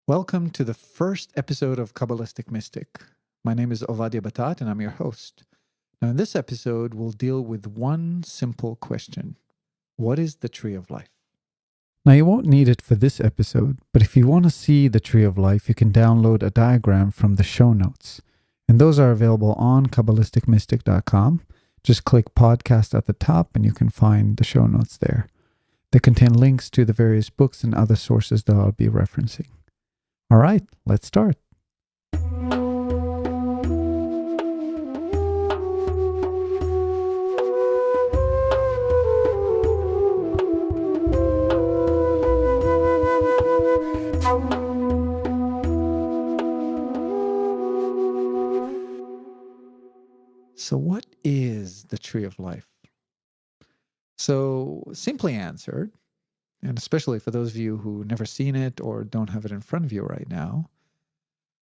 Welcome to the first episode of Kabbalistic Mystic. My name is Batat and I'm your host. Now in this episode, we'll deal with one simple question. What is the tree of life? Now you won't need it for this episode, but if you want to see the tree of life, you can download a diagram from the show notes. And those are available on kabbalisticmystic.com. Just click podcast at the top and you can find the show notes there. They contain links to the various books and other sources that I'll be referencing. All right, let's start. So what is the tree of life? So simply answered, and especially for those of you who never seen it or don't have it in front of you right now,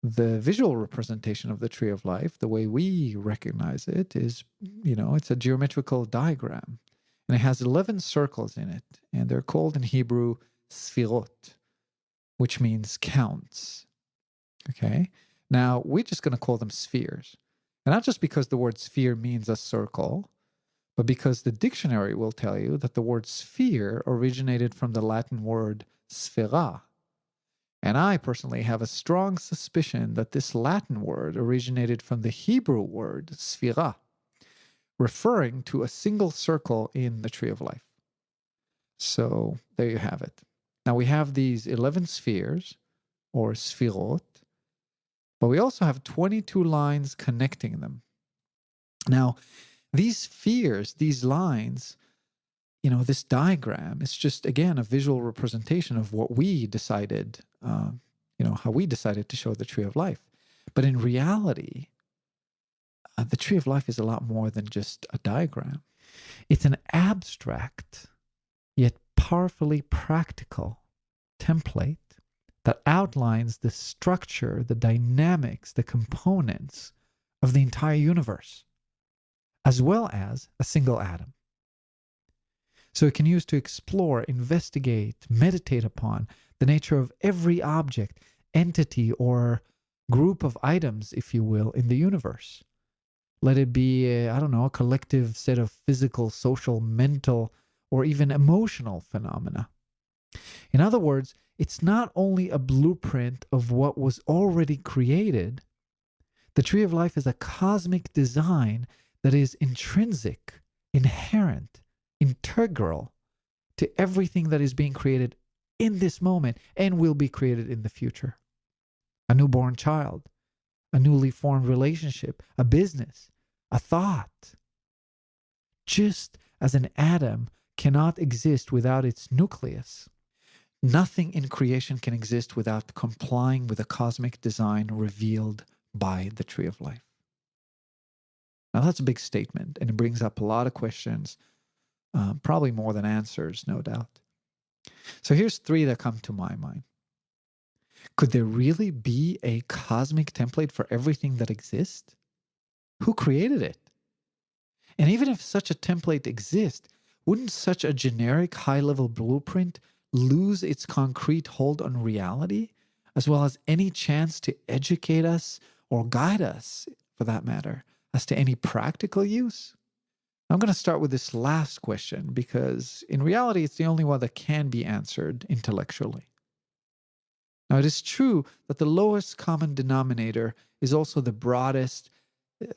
the visual representation of the tree of life, the way we recognize it is, it's a geometrical diagram. And it has 11 circles in it. And they're called in Hebrew Sphirot, which means counts. Okay? Now, we're just going to call them spheres. And not just because the word sphere means a circle, but because the dictionary will tell you that the word sphere originated from the Latin word sphera. And I personally have a strong suspicion that this Latin word originated from the Hebrew word sphira, referring to a single circle in the tree of life. So there you have it. Now we have these 11 spheres, or Sphirot, but we also have 22 lines connecting them. Now, these spheres, these lines, this diagram is just, again, a visual representation of what we decided, how we decided to show the tree of life. But in reality, the tree of life is a lot more than just a diagram. It's an abstract, yet powerfully practical template that outlines the structure, the dynamics, the components of the entire universe, as well as a single atom. So it can use to explore, investigate, meditate upon the nature of every object, entity, or group of items, if you will, in the universe. Let it be, a collective set of physical, social, mental, or even emotional phenomena. In other words, it's not only a blueprint of what was already created. The tree of life is a cosmic design that is intrinsic, inherent, integral to everything that is being created in this moment and will be created in the future. A newborn child, a newly formed relationship, a business, a thought. Just as an atom cannot exist without its nucleus, nothing in creation can exist without complying with the cosmic design revealed by the tree of life. Now that's a big statement, and it brings up a lot of questions, probably more than answers, no doubt. So here's 3 that come to my mind. Could there really be a cosmic template for everything that exists? Who created it? And even if such a template exists, wouldn't such a generic high-level blueprint lose its concrete hold on reality, as well as any chance to educate us or guide us, for that matter, as to any practical use? I'm going to start with this last question because in reality, it's the only one that can be answered intellectually. Now, it is true that the lowest common denominator is also the broadest,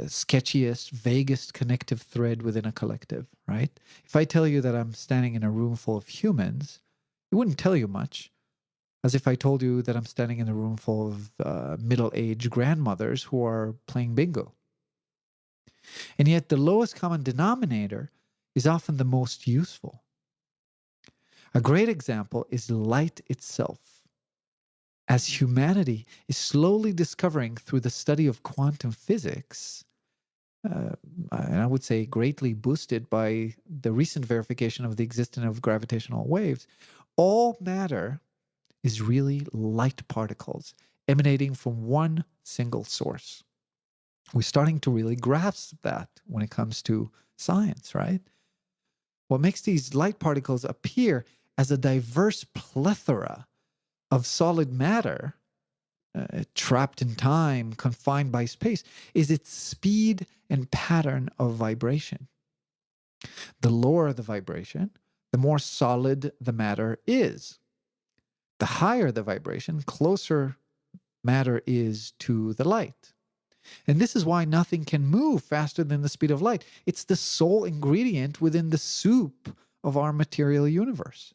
sketchiest, vaguest connective thread within a collective, right? If I tell you that I'm standing in a room full of humans, it wouldn't tell you much, as if I told you that I'm standing in a room full of middle-aged grandmothers who are playing bingo. And yet the lowest common denominator is often the most useful. A great example is light itself. As humanity is slowly discovering through the study of quantum physics, and I would say greatly boosted by the recent verification of the existence of gravitational waves, all matter is really light particles emanating from one single source. We're starting to really grasp that when it comes to science, right? What makes these light particles appear as a diverse plethora of solid matter trapped in time, confined by space, is its speed and pattern of vibration. The lower the vibration, the more solid the matter is. The higher the vibration, closer matter is to the light. And this is why nothing can move faster than the speed of light. It's the sole ingredient within the soup of our material universe.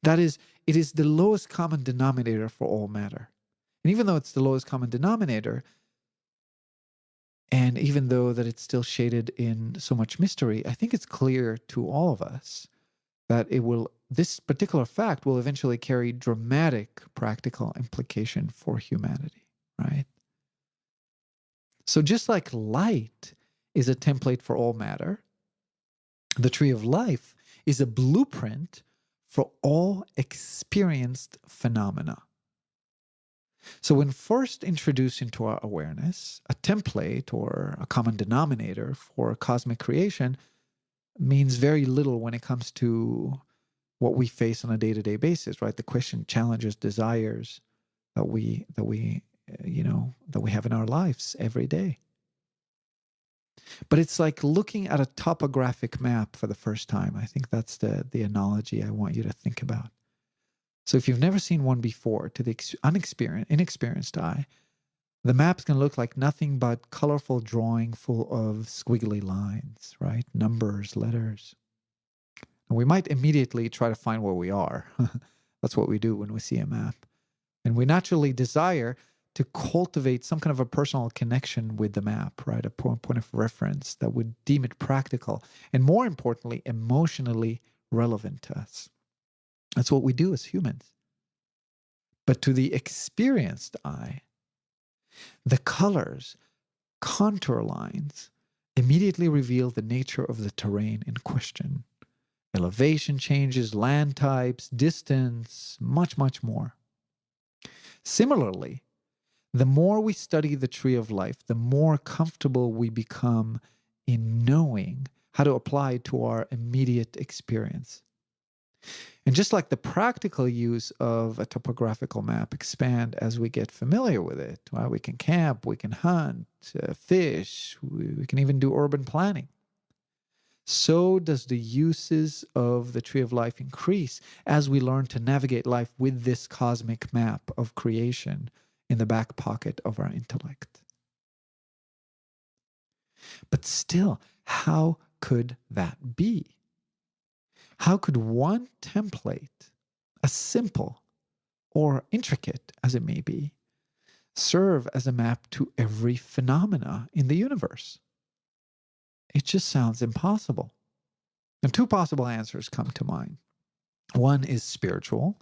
That is, it is the lowest common denominator for all matter. And even though it's the lowest common denominator, and even though that it's still shaded in so much mystery, I think it's clear to all of us that this particular fact will eventually carry dramatic practical implication for humanity, right? So just like light is a template for all matter, the tree of life is a blueprint for all experienced phenomena. So when first introduced into our awareness, a template or a common denominator for cosmic creation means very little when it comes to what we face on a day-to-day basis, right? The question, challenges, desires that we have in our lives every day. But it's like looking at a topographic map for the first time. I think that's the analogy I want you to think about. So if you've never seen one before, to the inexperienced eye, the map's going to look like nothing but colorful drawing full of squiggly lines, right? Numbers, letters. And we might immediately try to find where we are. That's what we do when we see a map. And we naturally desire to cultivate some kind of a personal connection with the map, right? A point of reference that would deem it practical and, more importantly, emotionally relevant to us. That's what we do as humans. But to the experienced eye, the colors, contour lines immediately reveal the nature of the terrain in question. Elevation changes, land types, distance, much, much more. Similarly, the more we study the tree of life, the more comfortable we become in knowing how to apply it to our immediate experience. And just like the practical use of a topographical map expand as we get familiar with it, well, we can camp, we can hunt, fish, we can even do urban planning. So does the uses of the tree of life increase as we learn to navigate life with this cosmic map of creation in the back pocket of our intellect. But still, how could that be? How could one template, as simple or intricate as it may be, serve as a map to every phenomena in the universe? It just sounds impossible. And two possible answers come to mind. One is spiritual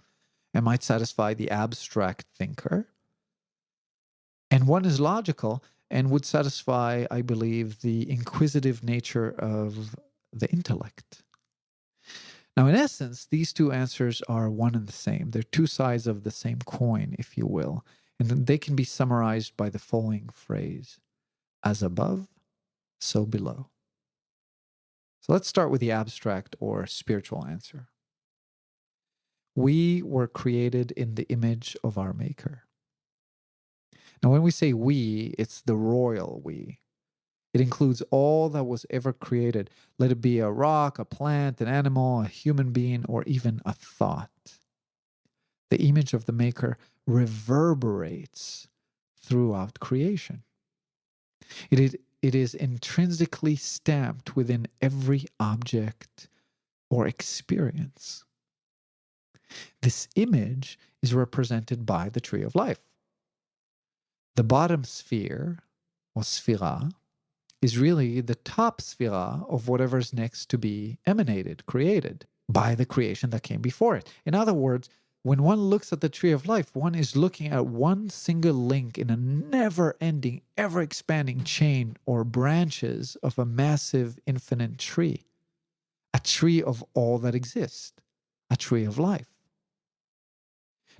and might satisfy the abstract thinker. And one is logical and would satisfy, I believe, the inquisitive nature of the intellect. Now, in essence, these two answers are one and the same. They're two sides of the same coin, if you will. And they can be summarized by the following phrase: as above, so below. So let's start with the abstract or spiritual answer. We were created in the image of our Maker. Now, when we say we, it's the royal we. It includes all that was ever created. Let it be a rock, a plant, an animal, a human being, or even a thought. The image of the Maker reverberates throughout creation. It is intrinsically stamped within every object or experience. This image is represented by the tree of life. The bottom sphere, or Sphira, is really the top Sphira of whatever's next to be emanated, created by the creation that came before it. In other words, when one looks at the tree of life, one is looking at one single link in a never-ending, ever-expanding chain or branches of a massive, infinite tree. A tree of all that exists. A tree of life.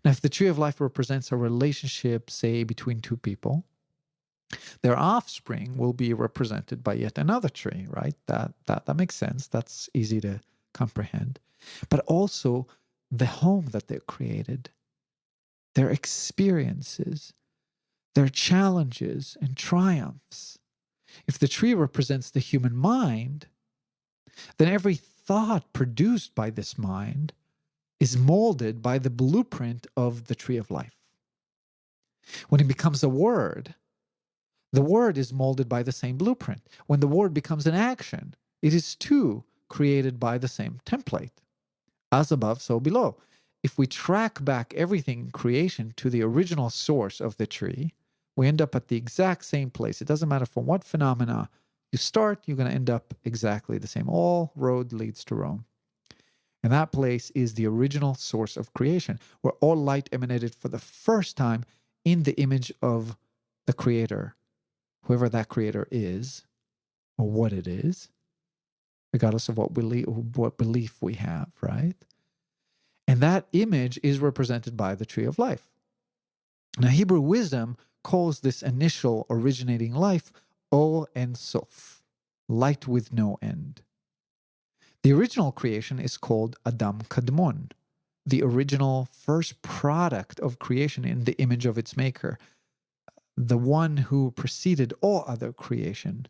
Now, if the tree of life represents a relationship, say, between two people, their offspring will be represented by yet another tree, right? That makes sense. That's easy to comprehend. But also the home that they've created, their experiences, their challenges and triumphs. If the tree represents the human mind, then every thought produced by this mind is molded by the blueprint of the tree of life. When it becomes a word, the word is molded by the same blueprint. When the word becomes an action, it is too created by the same template. As above, so below. If we track back everything in creation to the original source of the tree, we end up at the exact same place. It doesn't matter from what phenomena you start, you're going to end up exactly the same. All road leads to Rome. And that place is the original source of creation, where all light emanated for the first time in the image of the Creator, whoever that Creator is, or what it is, regardless of what belief we have, right? And that image is represented by the tree of life. Now, Hebrew wisdom calls this initial originating life O Ein Sof, light with no end. The original creation is called Adam Kadmon, the original first product of creation in the image of its maker, the one who preceded all other creation.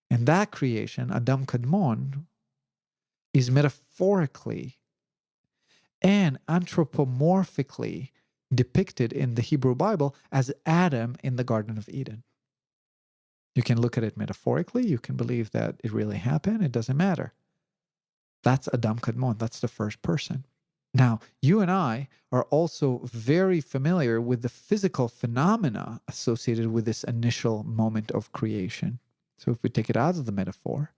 And that creation, Adam Kadmon, is metaphorically and anthropomorphically depicted in the Hebrew Bible as Adam in the Garden of Eden. You can look at it metaphorically. You can believe that it really happened. It doesn't matter. That's Adam Kadmon. That's the first person. Now, you and I are also very familiar with the physical phenomena associated with this initial moment of creation. So if we take it out of the metaphor,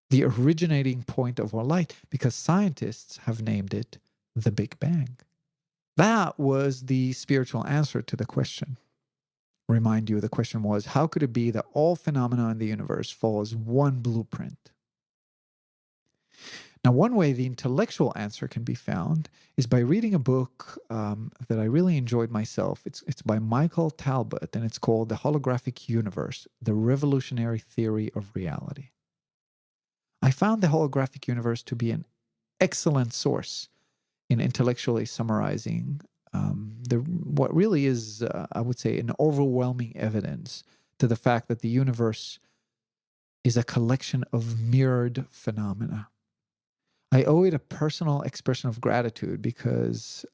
the originating point of our light, because scientists have named it the Big Bang. That was the spiritual answer to the question. Remind you, the question was, how could it be that all phenomena in the universe follows one blueprint? Now, one way the intellectual answer can be found is by reading a book that I really enjoyed myself. It's by Michael Talbot, and it's called The Holographic Universe, The Revolutionary Theory of Reality. I found the holographic universe to be an excellent source in intellectually summarizing what really is, I would say, an overwhelming evidence to the fact that the universe is a collection of mirrored phenomena. I owe it a personal expression of gratitude because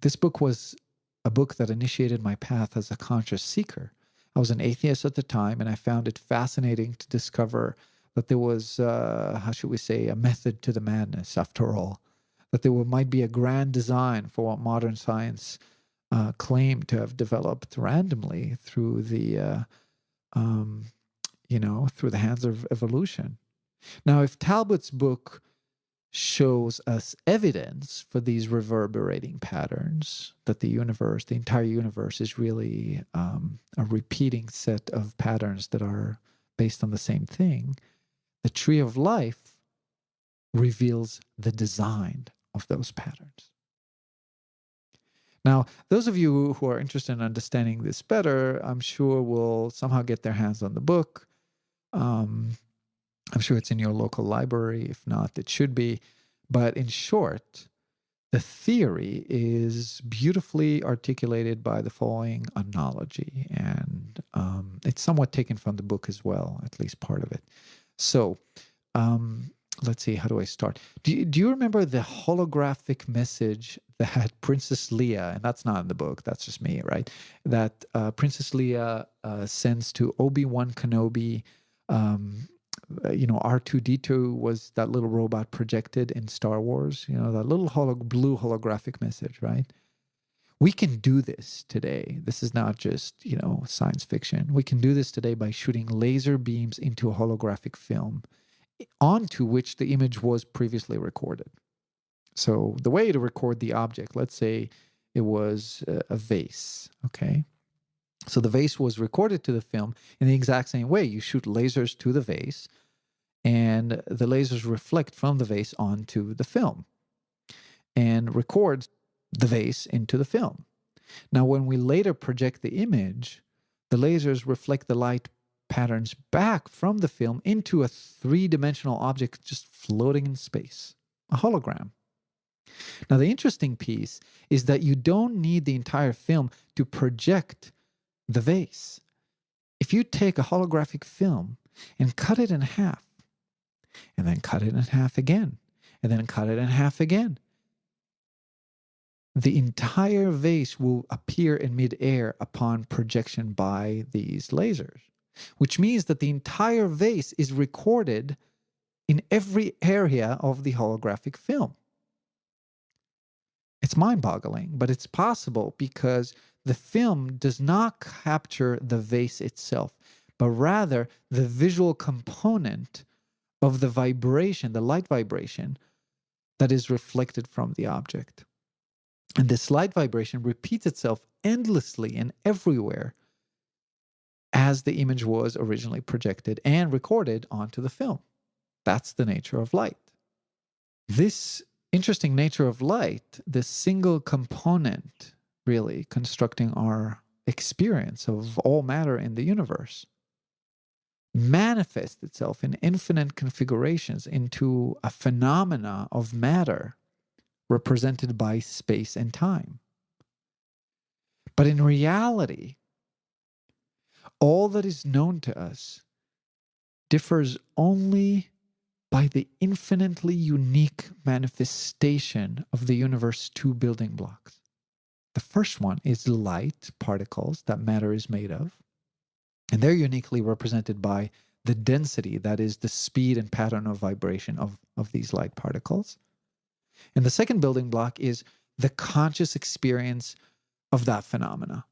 this book was a book that initiated my path as a conscious seeker. I was an atheist at the time, and I found it fascinating to discover that there was, how should we say, a method to the madness after all. That there might be a grand design for what modern science claimed to have developed randomly through the, through the hands of evolution. Now, if Talbot's book shows us evidence for these reverberating patterns, that the universe, the entire universe, is really a repeating set of patterns that are based on the same thing, the tree of life reveals the design of those patterns. Now, those of you who are interested in understanding this better, I'm sure will somehow get their hands on the book. I'm sure it's in your local library. If not, it should be. But in short, the theory is beautifully articulated by the following analogy. And it's somewhat taken from the book as well, at least part of it. So let's see, how do I start? Do you remember the holographic message that Princess Leia, and that's not in the book, that's just me, right? That Princess Leia sends to Obi-Wan Kenobi. R2-D2 was that little robot projected in Star Wars, that little blue holographic message, right? We can do this today. This is not just, science fiction. We can do this today by shooting laser beams into a holographic film onto which the image was previously recorded. So the way to record the object, let's say it was a vase, okay? So the vase was recorded to the film in the exact same way. You shoot lasers to the vase, and the lasers reflect from the vase onto the film and record the vase into the film. Now, when we later project the image, the lasers reflect the light patterns back from the film into a three-dimensional object just floating in space, a hologram. Now, the interesting piece is that you don't need the entire film to project the vase. If you take a holographic film and cut it in half, and then cut it in half again, and then cut it in half again, the entire vase will appear in midair upon projection by these lasers, which means that the entire vase is recorded in every area of the holographic film. It's mind-boggling, but it's possible because the film does not capture the vase itself, but rather the visual component of the vibration, the light vibration that is reflected from the object. And this light vibration repeats itself endlessly and everywhere as the image was originally projected and recorded onto the film. That's the nature of light. This interesting nature of light, this single component really constructing our experience of all matter in the universe, manifests itself in infinite configurations into a phenomena of matter represented by space and time. But in reality, all that is known to us differs only by the infinitely unique manifestation of the universe's two building blocks. The first one is light particles that matter is made of, and they're uniquely represented by the density, that is the speed and pattern of vibration of these light particles. And the second building block is the conscious experience of that phenomena,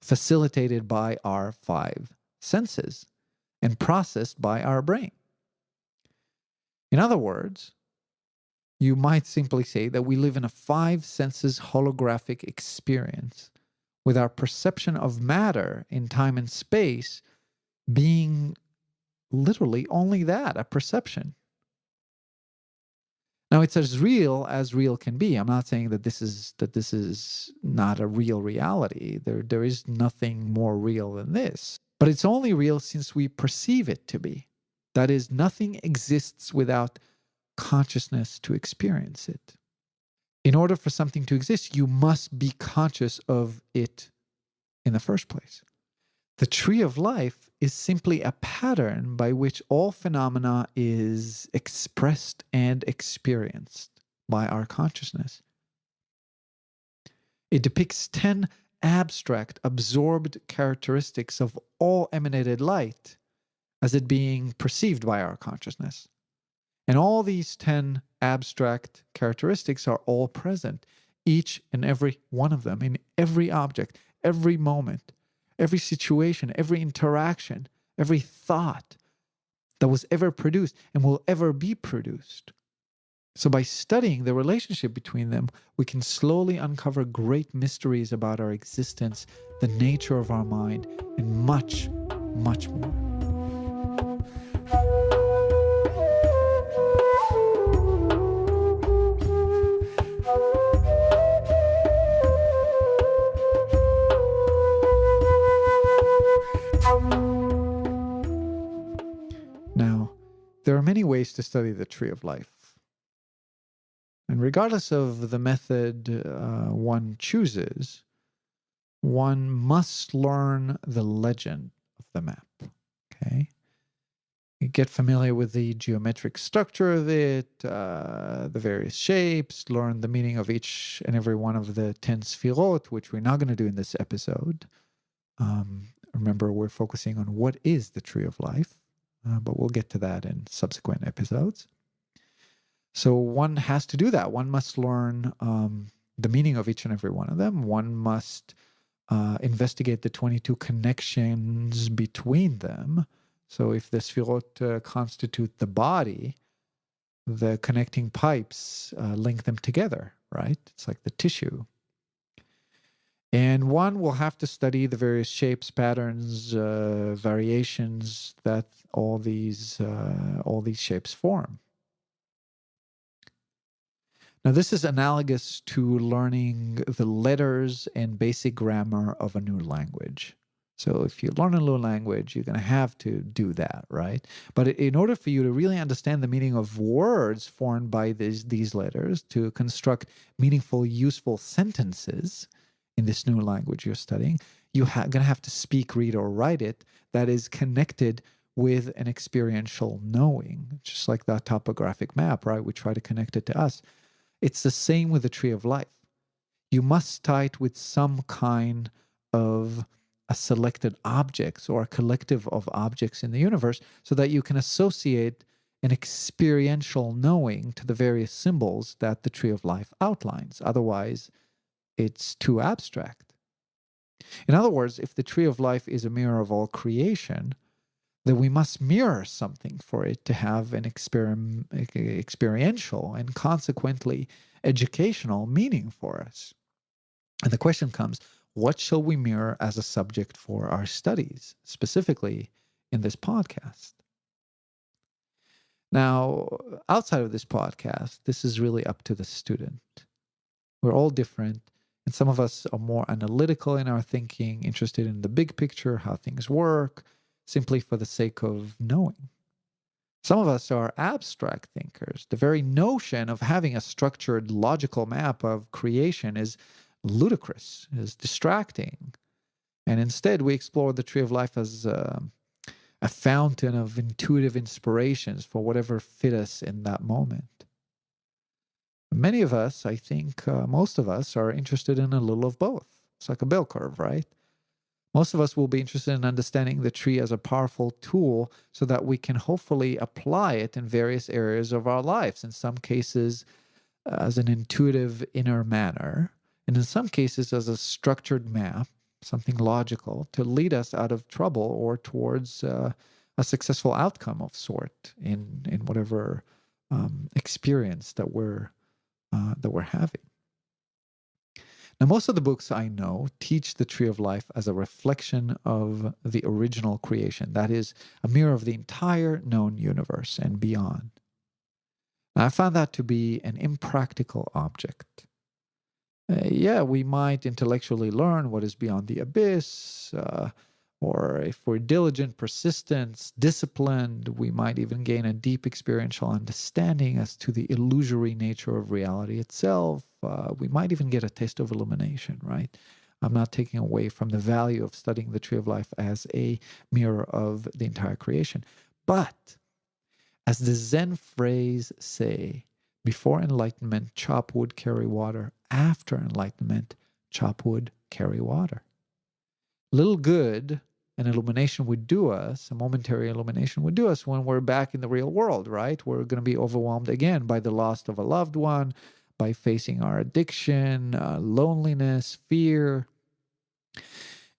facilitated by our five senses and processed by our brain. In other words, you might simply say that we live in a five senses holographic experience, with our perception of matter in time and space being literally only that, a perception. Now, it's as real can be. I'm not saying that this is not a real reality. There is nothing more real than this. But it's only real since we perceive it to be. That is, nothing exists without consciousness to experience it. In order for something to exist, you must be conscious of it in the first place. The tree of life is simply a pattern by which all phenomena is expressed and experienced by our consciousness. It depicts 10 abstract, absorbed characteristics of all emanated light as it being perceived by our consciousness. And all these 10 abstract characteristics are all present, each and every one of them, in every object, every moment, every situation, every interaction, every thought that was ever produced and will ever be produced. So by studying the relationship between them, we can slowly uncover great mysteries about our existence, the nature of our mind, and much, much more. Now, there are many ways to study the tree of life. And regardless of the method one chooses, one must learn the legend of the map. Okay? You get familiar with the geometric structure of it, the various shapes, learn the meaning of each and every one of the 10 Sphirot, which we're not going to do in this episode. Remember, we're focusing on what is the tree of life, but we'll get to that in subsequent episodes. So one has to do that. One must learn the meaning of each and every one of them. One must investigate the 22 connections between them. So if the Sphirot constitute the body, the connecting pipes link them together, right? It's like the tissue. And one will have to study the various shapes, patterns, variations that all these shapes form. Now, this is analogous to learning the letters and basic grammar of a new language. So if you learn a new language, you're going to have to do that, right? But in order for you to really understand the meaning of words formed by these letters, to construct meaningful, useful sentences in this new language you're studying, you're going to have to speak, read, or write it that is connected with an experiential knowing, just like that topographic map, right? We try to connect it to us. It's the same with the tree of life. You must tie it with some kind of a selected objects or a collective of objects in the universe so that you can associate an experiential knowing to the various symbols that the tree of life outlines. Otherwise, it's too abstract. In other words, if the tree of life is a mirror of all creation, then we must mirror something for it to have an experiential and consequently educational meaning for us. And the question comes, what shall we mirror as a subject for our studies, specifically in this podcast? Now, outside of this podcast, this is really up to the student. We're all different, and some of us are more analytical in our thinking, interested in the big picture, how things work, simply for the sake of knowing. Some of us are abstract thinkers. The very notion of having a structured, logical map of creation is ludicrous, is distracting. And instead, we explore the tree of life as a fountain of intuitive inspirations for whatever fit us in that moment. Many of us, I think most of us, are interested in a little of both. It's like a bell curve, right? Most of us will be interested in understanding the tree as a powerful tool so that we can hopefully apply it in various areas of our lives. In some cases, as an intuitive inner manner, and in some cases as a structured map, something logical to lead us out of trouble or towards a successful outcome of sort in whatever experience that we're having. Now, most of the books I know teach the tree of life as a reflection of the original creation. That is, a mirror of the entire known universe and beyond. Now, I found that to be an impractical object. Yeah, we might intellectually learn what is beyond the abyss, or if we're diligent, persistent, disciplined, we might even gain a deep experiential understanding as to the illusory nature of reality itself. We might even get a taste of illumination, right? I'm not taking away from the value of studying the tree of life as a mirror of the entire creation. But as the Zen phrase say, before enlightenment, chop wood, carry water. After enlightenment, chop wood, carry water. Little good an illumination would do us, a momentary illumination would do us when we're back in the real world, right? We're going to be overwhelmed again by the loss of a loved one, by facing our addiction, loneliness, fear.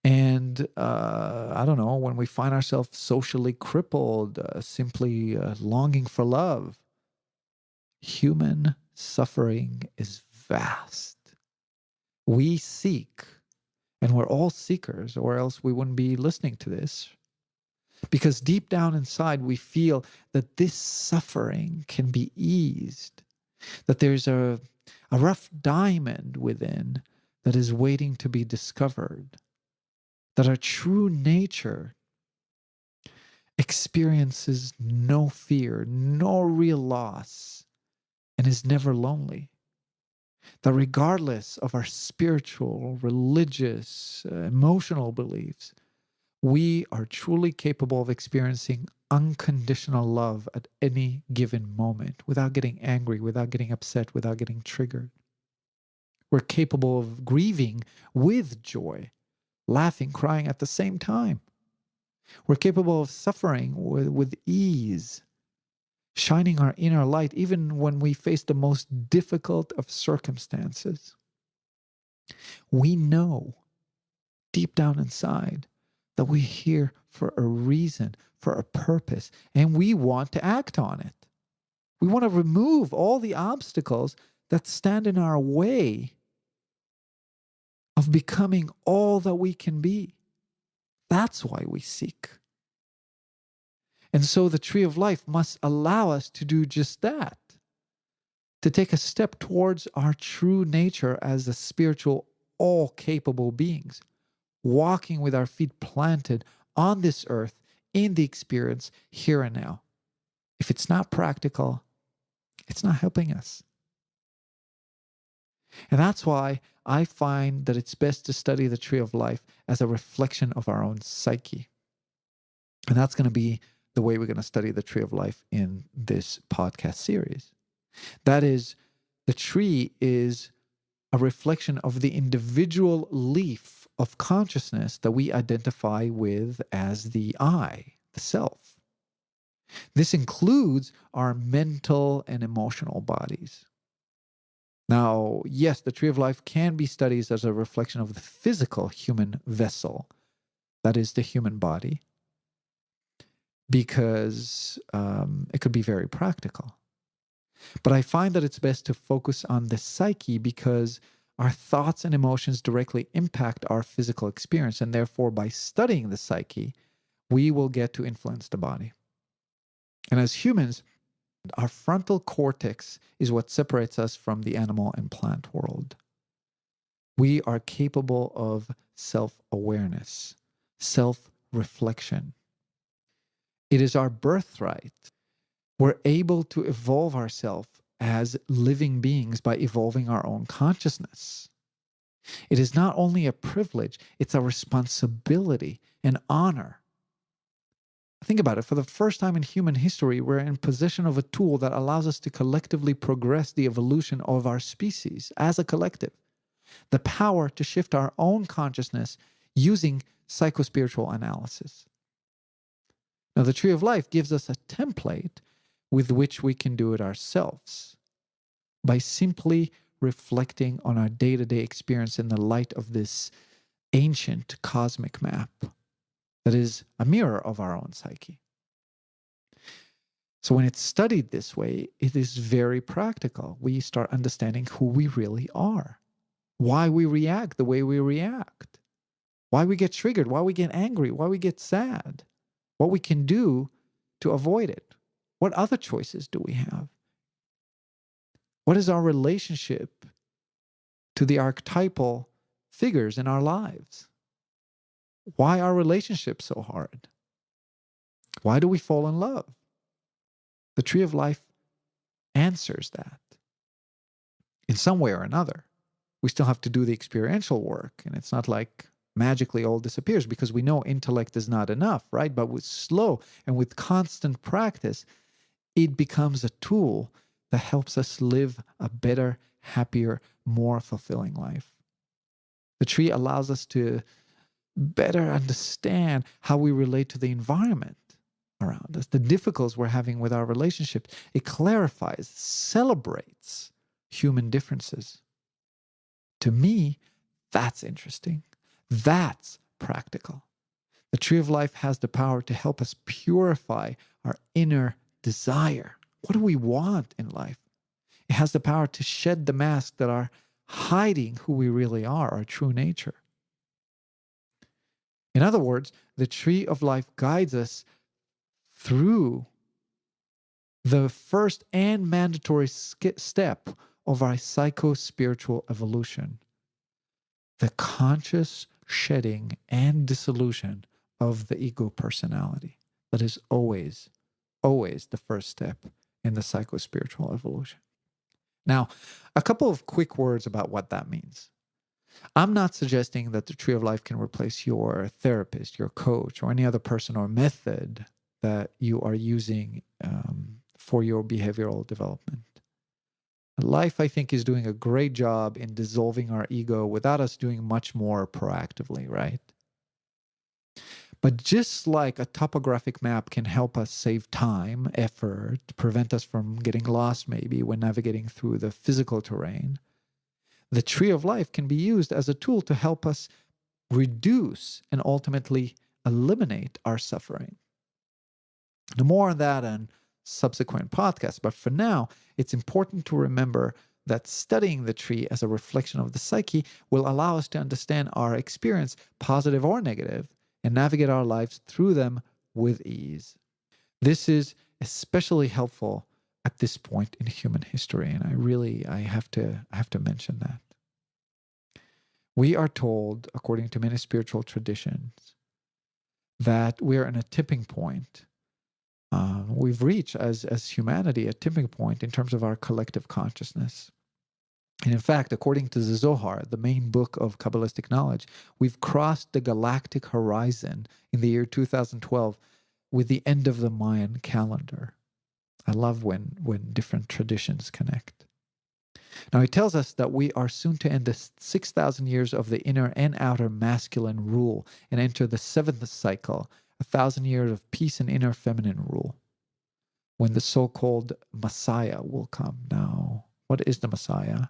And I don't know, when we find ourselves socially crippled, simply longing for love. Human suffering is vast. We seek, and we're all seekers, or else we wouldn't be listening to this. Because deep down inside, we feel that this suffering can be eased, that there's a rough diamond within that is waiting to be discovered, that our true nature experiences no fear, no real loss, and is never lonely. That regardless of our spiritual, religious, emotional beliefs, we are truly capable of experiencing unconditional love at any given moment without getting angry, without getting upset, without getting triggered. We're capable of grieving with joy, laughing, crying at the same time. We're capable of suffering with ease, shining our inner light even when we face the most difficult of circumstances. We know deep down inside that we're here for a reason, for a purpose, and we want to act on it. We want to remove all the obstacles that stand in our way of becoming all that we can be. That's why we seek. And so the tree of life must allow us to do just that, to take a step towards our true nature as a spiritual, all-capable beings, walking with our feet planted on this earth in the experience here and now. If it's not practical, it's not helping us. And that's why I find that it's best to study the tree of life as a reflection of our own psyche. And that's going to be the way we're going to study the tree of life in this podcast series. That is, the tree is a reflection of the individual leaf of consciousness that we identify with as the I, the self. This includes our mental and emotional bodies. Now, yes, the tree of life can be studied as a reflection of the physical human vessel, that is the human body, because it could be very practical. But I find that it's best to focus on the psyche because our thoughts and emotions directly impact our physical experience, and therefore by studying the psyche, we will get to influence the body. And as humans, our frontal cortex is what separates us from the animal and plant world. We are capable of self-awareness, self-reflection. It is our birthright. We're able to evolve ourselves as living beings by evolving our own consciousness. It is not only a privilege, it's a responsibility, an honor. Think about it. For the first time in human history, we're in possession of a tool that allows us to collectively progress the evolution of our species as a collective. The power to shift our own consciousness using psychospiritual analysis. Now, the Tree of Life gives us a template with which we can do it ourselves by simply reflecting on our day-to-day experience in the light of this ancient cosmic map that is a mirror of our own psyche. So when it's studied this way, it is very practical. We start understanding who we really are, why we react the way we react, why we get triggered, why we get angry, why we get sad, what we can do to avoid it. What other choices do we have? What is our relationship to the archetypal figures in our lives? Why are relationships so hard? Why do we fall in love? The Tree of Life answers that in some way or another. We still have to do the experiential work, and it's not like magically all disappears because we know intellect is not enough, right? But with slow and with constant practice, it becomes a tool that helps us live a better, happier, more fulfilling life. The tree allows us to better understand how we relate to the environment around us, the difficulties we're having with our relationships. It clarifies, celebrates human differences. To me, that's interesting. That's practical. The Tree of Life has the power to help us purify our inner desire. What do we want in life? It has the power to shed the masks that are hiding who we really are, our true nature. In other words, the Tree of Life guides us through the first and mandatory step of our psycho-spiritual evolution, the conscious shedding and dissolution of the ego personality. That is always the first step in the psycho-spiritual evolution. Now, a couple of quick words about what that means. I'm not suggesting that the Tree of Life can replace your therapist, your coach, or any other person or method that you are using for your behavioral development. Life, I think, is doing a great job in dissolving our ego without us doing much more proactively, right? But just like a topographic map can help us save time, effort, prevent us from getting lost maybe when navigating through the physical terrain, the Tree of Life can be used as a tool to help us reduce and ultimately eliminate our suffering. No more on that on subsequent podcasts, but for now, it's important to remember that studying the tree as a reflection of the psyche will allow us to understand our experience, positive or negative, and navigate our lives through them with ease. This is especially helpful at this point in human history, and I have to mention that. We are told, according to many spiritual traditions, that we're in a tipping point. We've reached, as humanity, a tipping point in terms of our collective consciousness. And in fact, according to the Zohar, the main book of Kabbalistic knowledge, we've crossed the galactic horizon in the year 2012 with the end of the Mayan calendar. I love when different traditions connect. Now, he tells us that we are soon to end the 6,000 years of the inner and outer masculine rule and enter the 7th cycle, 1,000 years of peace and inner feminine rule, when the so-called Messiah will come. Now, what is the Messiah?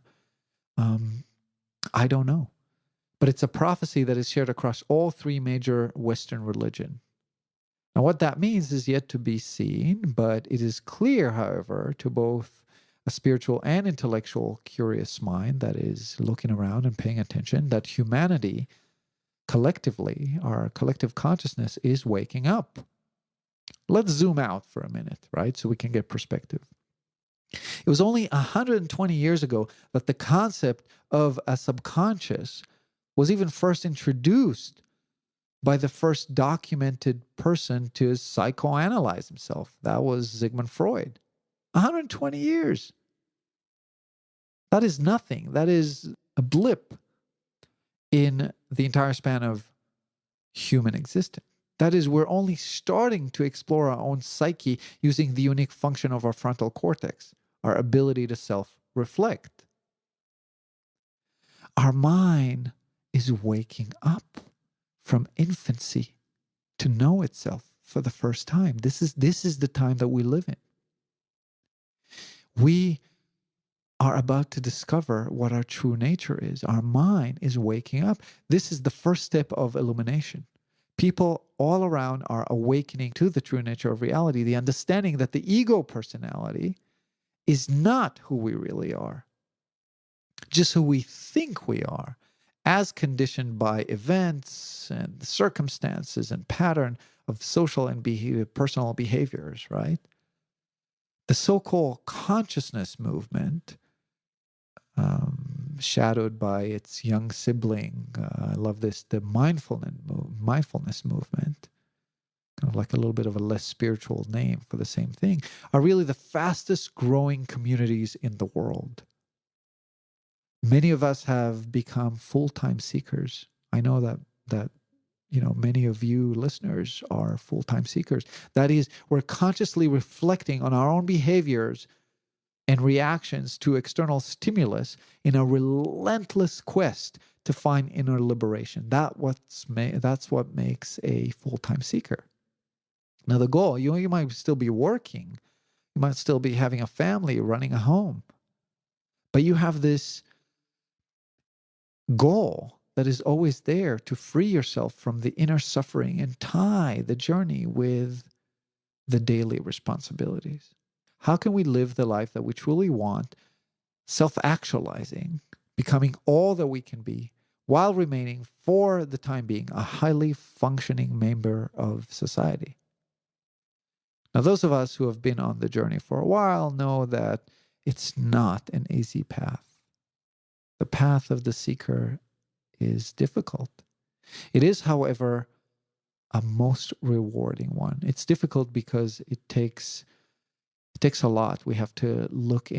I don't know. But it's a prophecy that is shared across all three major Western religions. Now, what that means is yet to be seen, but it is clear, however, to both a spiritual and intellectual curious mind that is looking around and paying attention, that humanity, collectively, our collective consciousness is waking up. Let's zoom out for a minute, right, so we can get perspective. It was only 120 years ago that the concept of a subconscious was even first introduced by the first documented person to psychoanalyze himself. That was Sigmund Freud. 120 years. That is nothing. That is a blip in the entire span of human existence. That is, we're only starting to explore our own psyche using the unique function of our frontal cortex, our ability to self-reflect. Our mind is waking up from infancy to know itself for the first time. This is the time that we live in. We are about to discover what our true nature is. Our mind is waking up. This is the first step of illumination. People all around are awakening to the true nature of reality, the understanding that the ego personality is not who we really are, just who we think we are, as conditioned by events and circumstances and pattern of social and personal behaviors, right? The so-called consciousness movement, shadowed by its young sibling, I love this, the mindfulness movement, kind of like a little bit of a less spiritual name for the same thing, are really the fastest growing communities in the world. Many of us have become full-time seekers. I know that many of you listeners are full-time seekers. That is, we're consciously reflecting on our own behaviors and reactions to external stimulus in a relentless quest to find inner liberation. That's what makes a full-time seeker. Now, the goal, you might still be working, you might still be having a family, running a home, but you have this goal that is always there to free yourself from the inner suffering and tie the journey with the daily responsibilities. How can we live the life that we truly want, self-actualizing, becoming all that we can be, while remaining, for the time being, a highly functioning member of society? Now, those of us who have been on the journey for a while know that it's not an easy path. The path of the seeker is difficult. It is, however, a most rewarding one. It's difficult because it takes a lot. We have to look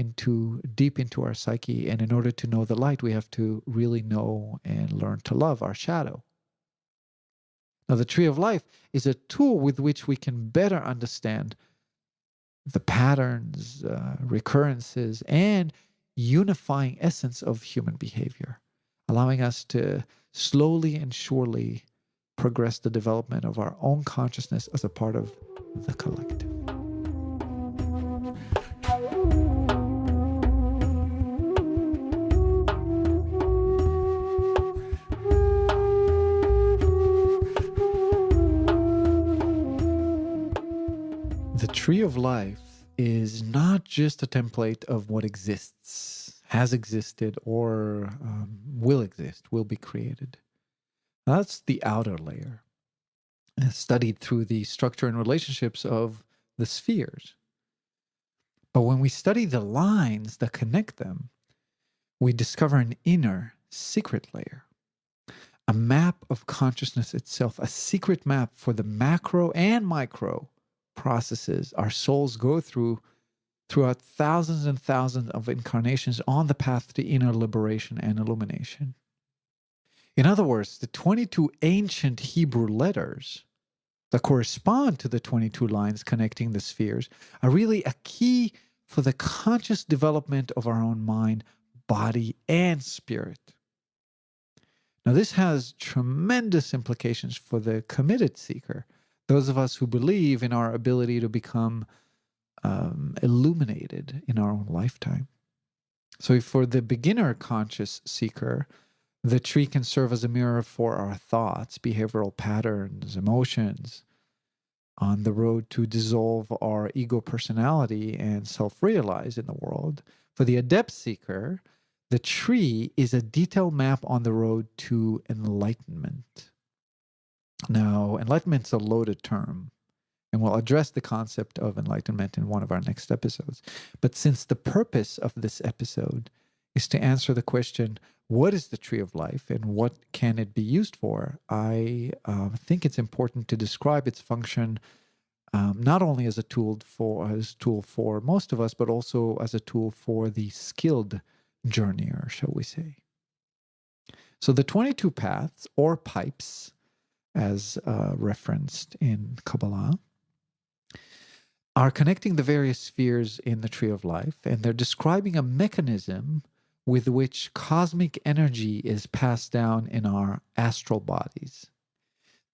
deep into our psyche, and in order to know the light, we have to really know and learn to love our shadow. Now, the tree of life is a tool with which we can better understand the patterns, recurrences, and unifying essence of human behavior, allowing us to slowly and surely progress the development of our own consciousness as a part of the collective. The tree of life is not just a template of what exists, has existed, or will exist, will be created. That's the outer layer, studied through the structure and relationships of the spheres. But when we study the lines that connect them, we discover an inner secret layer. a map of consciousness itself, a secret map for the macro and micro processes our souls go through throughout thousands and thousands of incarnations on the path to inner liberation and illumination. In other words, the 22 ancient Hebrew letters that correspond to the 22 lines connecting the spheres are really a key for the conscious development of our own mind, body, and spirit. Now, this has tremendous implications for the committed seeker, those of us who believe in our ability to become illuminated in our own lifetime. So for the beginner conscious seeker, the tree can serve as a mirror for our thoughts, behavioral patterns, emotions, on the road to dissolve our ego personality and self-realize in the world. For the adept seeker, the tree is a detailed map on the road to enlightenment. Now, enlightenment's a loaded term, and we'll address the concept of enlightenment in one of our next episodes. But since the purpose of this episode is to answer the question, what is the tree of life and what can it be used for? I think it's important to describe its function not only as a tool for most of us, but also as a tool for the skilled journeyer, shall we say. So the 22 paths, or pipes, as referenced in Kabbalah, are connecting the various spheres in the tree of life, and they're describing a mechanism with which cosmic energy is passed down in our astral bodies.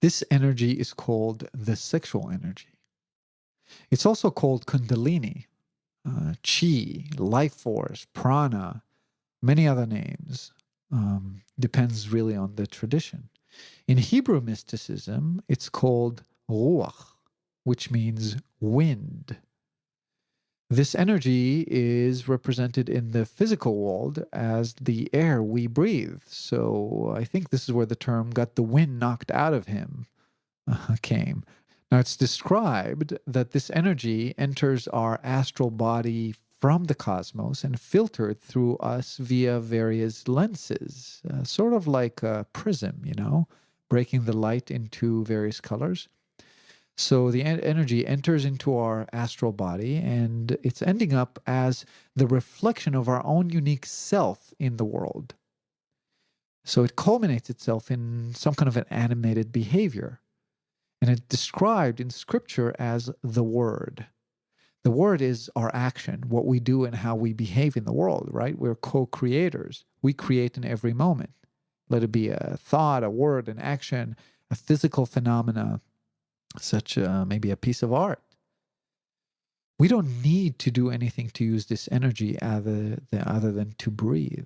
This energy is called the sexual energy. It's also called Kundalini, Chi, life force, prana, many other names. Depends really on the tradition. In Hebrew mysticism, it's called Ruach, which means wind. This energy is represented in the physical world as the air we breathe. So I think this is where the term got the wind knocked out of him came. Now it's described that this energy enters our astral body from the cosmos and filtered through us via various lenses, sort of like a prism, breaking the light into various colors. So the energy enters into our astral body, and it's ending up as the reflection of our own unique self in the world. So it culminates itself in some kind of an animated behavior. And it's described in Scripture as the Word. The Word is our action, what we do and how we behave in the world, right? We're co-creators. We create in every moment. Let it be a thought, a word, an action, a physical phenomena, such maybe a piece of art. We don't need to do anything to use this energy other than to breathe.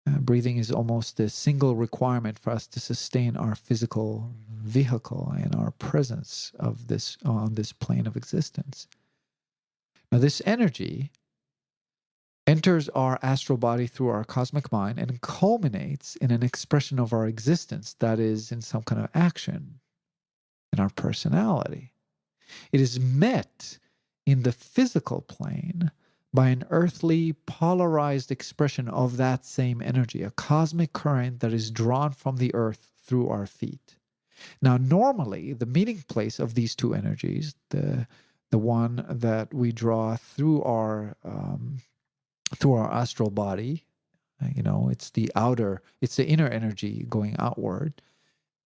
Breathing is almost the single requirement for us to sustain our physical vehicle and our presence of this on this plane of existence. Now, this energy enters our astral body through our cosmic mind and culminates in an expression of our existence that is in some kind of action in our personality. It is met in the physical plane by an earthly polarized expression of that same energy, a cosmic current that is drawn from the earth through our feet. Now, normally, the meeting place of these two energies, the one that we draw through our astral body, it's the inner energy going outward,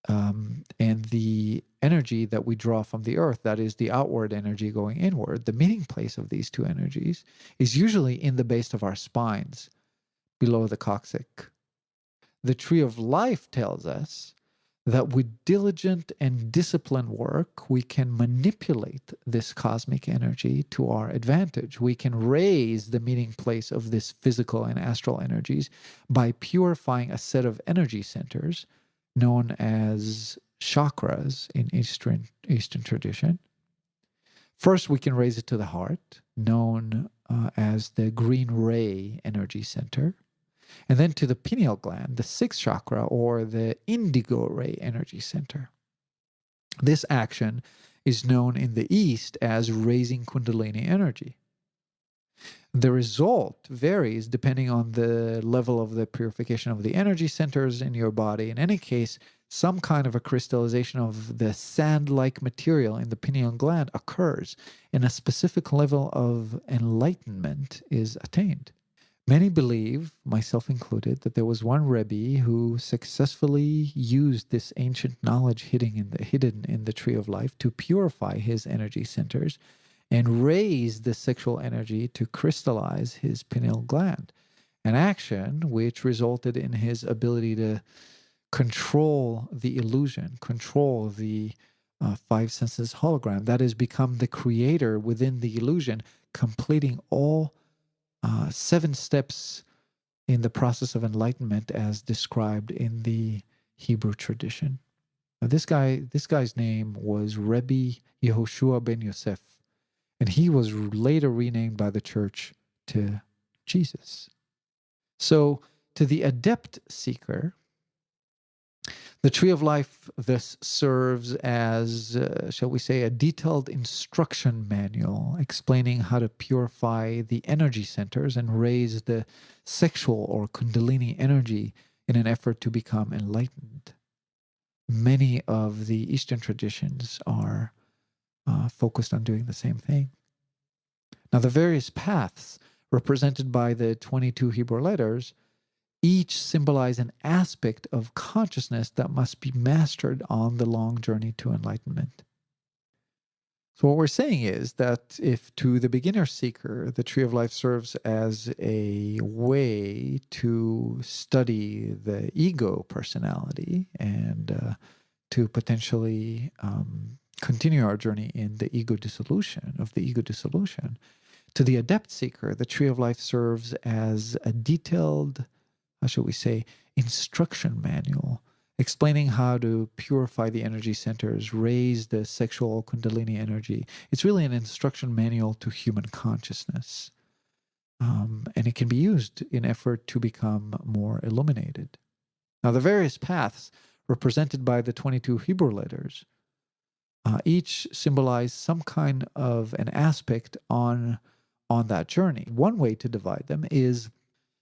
and the energy that we draw from the earth, that is the outward energy going inward, the meeting place of these two energies is usually in the base of our spines, below the coccyx. The tree of life tells us that with diligent and disciplined work, we can manipulate this cosmic energy to our advantage. We can raise the meeting place of this physical and astral energies by purifying a set of energy centers known as chakras in Eastern tradition. First, we can raise it to the heart, known as the green ray energy center, and then to the pineal gland, the sixth chakra, or the indigo ray energy center. This action is known in the East as raising Kundalini energy. The result varies depending on the level of the purification of the energy centers in your body. In any case, some kind of a crystallization of the sand-like material in the pineal gland occurs, and a specific level of enlightenment is attained. Many believe, myself included, that there was one Rebbe who successfully used this ancient knowledge hidden in the tree of life to purify his energy centers and raise the sexual energy to crystallize his pineal gland, an action which resulted in his ability to control the illusion, control the five senses hologram, that is, become the creator within the illusion, completing all 7 steps in the process of enlightenment as described in the Hebrew tradition. Now, this guy's name was Rebbe Yehoshua ben Yosef, and he was later renamed by the church to Jesus. So, to the adept seeker, the tree of life thus serves as, shall we say, a detailed instruction manual explaining how to purify the energy centers and raise the sexual or kundalini energy in an effort to become enlightened. Many of the Eastern traditions are focused on doing the same thing. Now, the various paths represented by the 22 Hebrew letters each symbolize an aspect of consciousness that must be mastered on the long journey to enlightenment. So what we're saying is that if to the beginner seeker, the tree of life serves as a way to study the ego personality and to potentially continue our journey in the ego dissolution, to the adept seeker, the tree of life serves as a detailed, how shall we say, instruction manual explaining how to purify the energy centers, raise the sexual kundalini energy. It's really an instruction manual to human consciousness. And it can be used in effort to become more illuminated. Now, the various paths represented by the 22 Hebrew letters each symbolize some kind of an aspect on that journey. One way to divide them is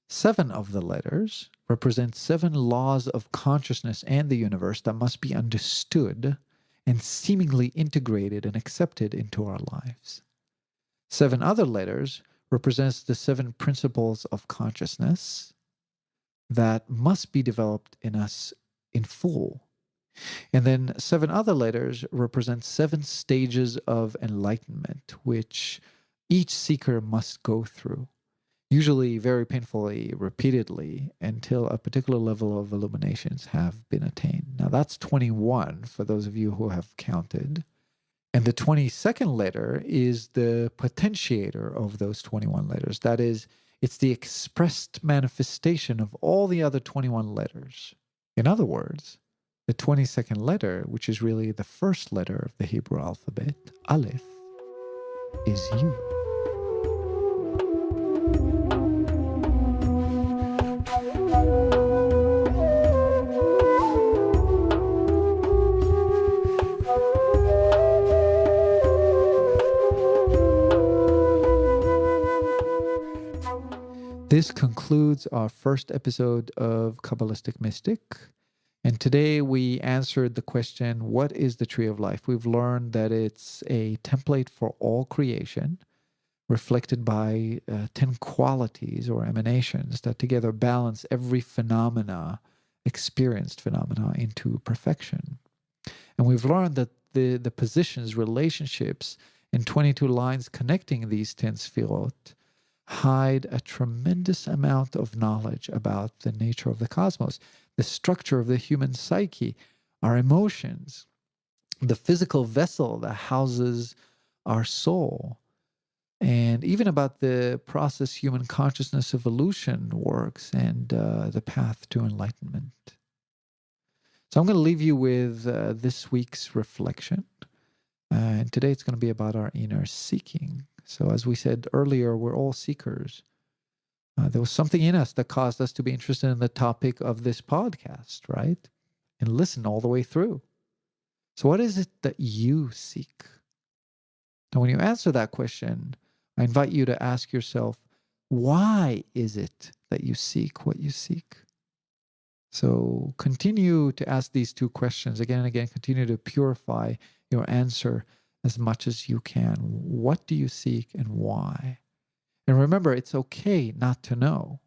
7 of the letters represent 7 laws of consciousness and the universe that must be understood and seemingly integrated and accepted into our lives. 7 other letters represents the 7 principles of consciousness that must be developed in us in full. And then 7 other letters represent 7 stages of enlightenment, which each seeker must go through, usually very painfully, repeatedly, until a particular level of illuminations have been attained. Now that's 21 for those of you who have counted. And the 22nd letter is the potentiator of those 21 letters. That is, it's the expressed manifestation of all the other 21 letters. In other words, the 22nd letter, which is really the first letter of the Hebrew alphabet, Aleph, is you. This concludes our first episode of Kabbalistic Mystic. And today we answered the question, what is the tree of life? We've learned that it's a template for all creation, reflected by 10 qualities or emanations that together balance every experienced phenomena into perfection. And we've learned that the positions, relationships, and 22 lines connecting these 10 Sphirot hide a tremendous amount of knowledge about the nature of the cosmos, the structure of the human psyche, our emotions, the physical vessel that houses our soul, and even about the process human consciousness evolution works and the path to enlightenment. So I'm going to leave you with this week's reflection. And today it's going to be about our inner seeking. So as we said earlier, we're all seekers. There was something in us that caused us to be interested in the topic of this podcast, right? And listen all the way through. So what is it that you seek? Now, when you answer that question, I invite you to ask yourself, Why is it that you seek what you seek? So continue to ask these two questions again and again. Continue to purify your answer as much as you can. What do you seek and why? And remember, it's okay not to know.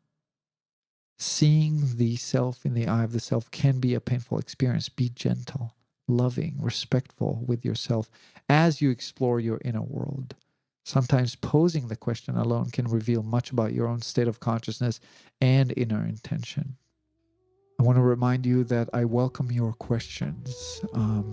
Seeing the self in the eye of the self can be a painful experience. Be gentle, loving, respectful with yourself as you explore your inner world. Sometimes posing the question alone can reveal much about your own state of consciousness and inner intention. I want to remind you that I welcome your questions.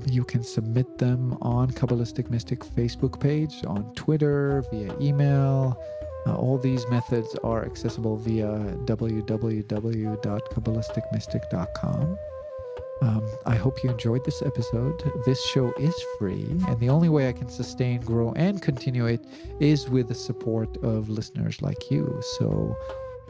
You can submit them on Kabbalistic Mystic Facebook page, on Twitter, via email. All these methods are accessible via www.kabbalisticmystic.com. I hope you enjoyed this episode. This show is free, and the only way I can sustain, grow, and continue it is with the support of listeners like you. So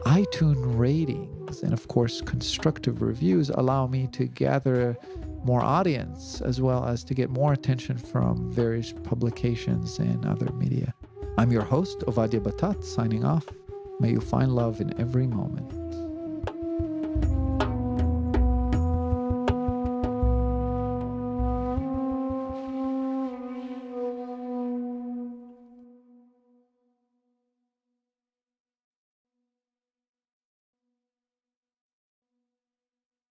iTunes ratings and, of course, constructive reviews allow me to gather more audience as well as to get more attention from various publications and other media. I'm your host, Ovadia Batat, signing off. May you find love in every moment.